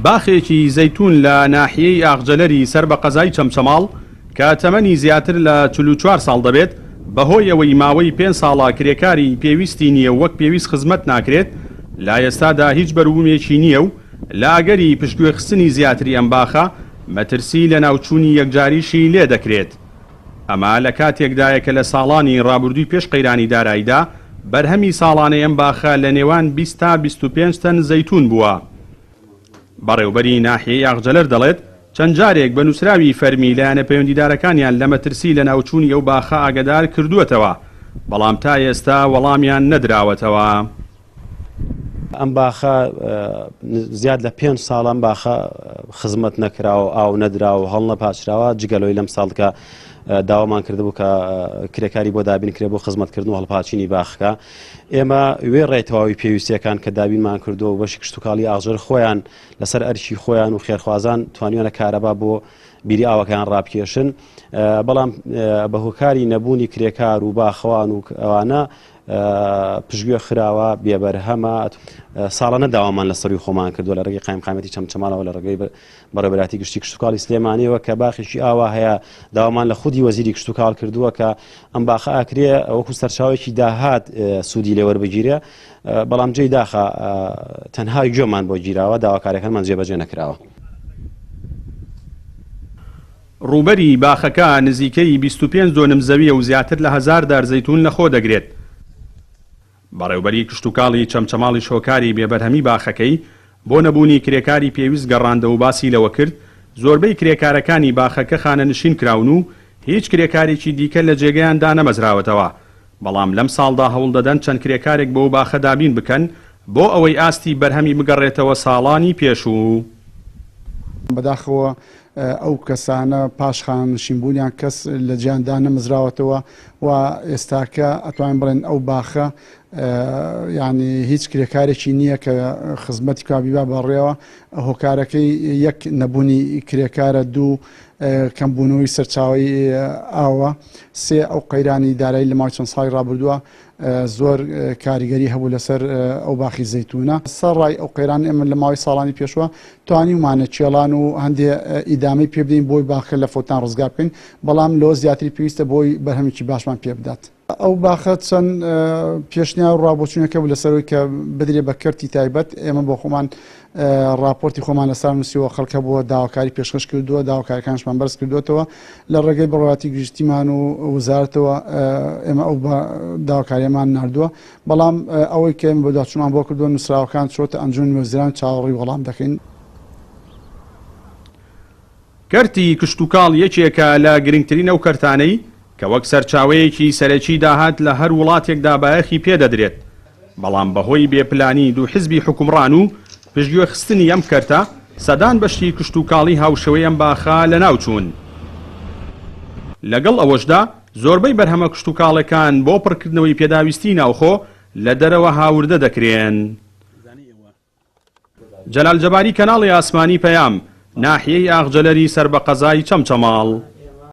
باخێکی زەیتون لە ناحیەی ئاغجەلەری سەر بە قەزای چەمچەماڵ کە تەمەنی زیاتر لە 44 ساڵ دەبێت بەهۆی ئەوەی ماوەی 5 ساڵە کرێکاری پێویستی نییە وەک پێویست خزمەت ناکرێت لا ئێستادا هیچ بەروبوومێکی نییە و لە ئاگەری پشتگوێخستنی زیاتری ئەم باخە مەترسی لە ناوچوونی یەکجاریشی لێ دەکرێت. ئەمە لە کاتێکدایە کە لە ساڵانی ڕابردووی پێش قەیرانی داراییدا بەرهەمی ساڵانەی ئەم باخە لە نێوان 20 تا 25 تەن زەیتون بووە. بەڕێوبەری ناحیەی ئاغجەلەر دەڵێت چەند جارێک بە نووسراوی فەرمی لایەنە پەیوەندیدارەکانیان لە مەترسی لە ناوچوونی ئەو باخە ئاگادار کردووەتەوە، بەڵام تا ئێستا وەڵامیان نەدراوەتەوە. ئەم باخە زیاد لە 5 ساڵ ئەم باخە خزمەت نەکراوە، ئاو نەدراوە، هەڵ نەپاچراوە، جگەلۆی لەم ساڵکە داوامان کردبوو کە کرێکاری بۆ دابینکرێ بۆ خزمەتکردن و هەڵپاچینی باخەکە. ئێمە وێ ڕێتەواوی پێویستیەکان کە دابینمان کردو و بەشی کشتتوکاڵی ئاغجەر خۆیان لەسەر ئەرشی خۆیان و خێرخوازان توانیوانە کارەبا بۆ بیری ئاوەکان ڕابکێشن، بەڵام بەهۆکاری نەبوونی کرێکار و باخەوان و ئەوانە پشتگوێ خراوە بێبەرهەمە. ساڵانە داوامان لە سەروی خۆمان کردووە لە ڕێگەی قایمقامەتی چەمچەماڵەوە لە ڕێگەی بەڕێوەبەراتی گشتی کشتتوکاڵی سلێمانیەوە کە باخێکی ئاوا هەیە. داوامان لە خودی وەزیری کشتتوکاڵ کردووە کە ئەم باخە ئاکرێ وەکو سەرچاوێکی داهات سوودی لێ وەربگیرێ، بەڵام جێی داخە تەنها گوێمان بۆ گیراوە، داواکاریەکانمان جێبەجێ نەکراوە. ڕووبەری باخەکە نزیکەی 25 دۆنم زەویە و زیاتر لە 1000 دار زەیتون لەخۆ دەگرێت. بەڕێوبەری کشتتوکاڵی چەمچەماڵی شۆکاری بێبەرهەمی باخەکەی بۆ نەبوونی کرێکاری پێویست گەڕاندە و باسی لەوە کرد زۆربەی کرێکارەکانی باخەکە خانەنشین کراون و هیچ کرێکارێکی دیکە لە جێگەیاندا نەمەزراوەتەوە، بەڵام لەم ساڵدا هەوڵ دەدەن چەند کرێکارێک بۆ باخە دابین بکەن بۆ ئەوەی ئاستی بەرهەمی بگەڕێتەوە ساڵانی پێشوو. بەداخەوە ئەو کەسانە پاش خانەنشینبوونیان کەس لە جیاندا نەمەزراوەتەوە و ئێستاکە ئەتوانین بڵێن ئەو باخە یعنی هیچ کرێکارێکی نییە کە خزمەتی کابیبا بەڕێوە. هۆکارەکەی یەک نەبوونی کرێکارە، دوو کەمبوونەوەی سەرچاوی ئاوە، سێ ئەو قەیرانی دارایی لە ماوەی چەند ساڵی ڕابردووە زۆر کاریگەری هەبوو لەسەر ئەو باخی زەیتونە. سەرڕای ئەو قەیران ئێمە لە ماوەی ساڵانی پێشوە توانیمانە چێڵان و هەندێک ئیدامی پێ بدەین بۆی باخە لە فۆتان ڕزگار بکەین، بەڵام لەوە زیاتری پێویستە بۆی بەرهەمێکی باشمان پێ بدات. ئەو باخە چەند پێشنیار و ڕابۆچوونەکە بوو لەسەرەوەی کە بدرێ بە کەرتی تایبەت. ئێمە بۆ خۆمان راپۆرتی خۆمان لەسەر نووسیوە، خەڵکە بۆ داواکاری پێشکەش کردووە، داواکاریەکانشمان بەرز کردوێتەوە لە ڕێگەی بڕواتی گشتیمان و وزارەتەوە. ئێمە ئەو داواکاریەمان ناردووە، بەڵام ئەوەی کە ئێمە بە داچوومان بۆ کردووە نووسراوەکان چۆتە ئەنجومی وەزیران چاوەڕێی وەڵام دەکەین. کەرتی کشتتوکاڵ یەکێکە لە گرنگترین ئەو کەرتانەی کە وەک سەرچاوەیەکی سەرەکی داهات لە هەر وڵاتێکدا بایەخی پێدەدرێت، بەڵام بەهۆی بێپلانی دوو حیزبی حکومڕان و پشتگوێخستنی ئەم کەرتە سەدان بەشتی کشتتوکاڵی هاوشەوەی ئەم باخە لە ناوچوون. لەگەڵ ئەوەشدا زۆربەی بەرهەمە کشتتوکاڵەکان بۆ پڕکردنەوەی پێداویستی ناوخۆ لە دەرەوە هاوردە دەکرێن. جەلال جەباری، کەناڵی ئاسمانی پەیام، ناحیەی ئاغجەلەری سەر بە قەزای چەمچەماڵ.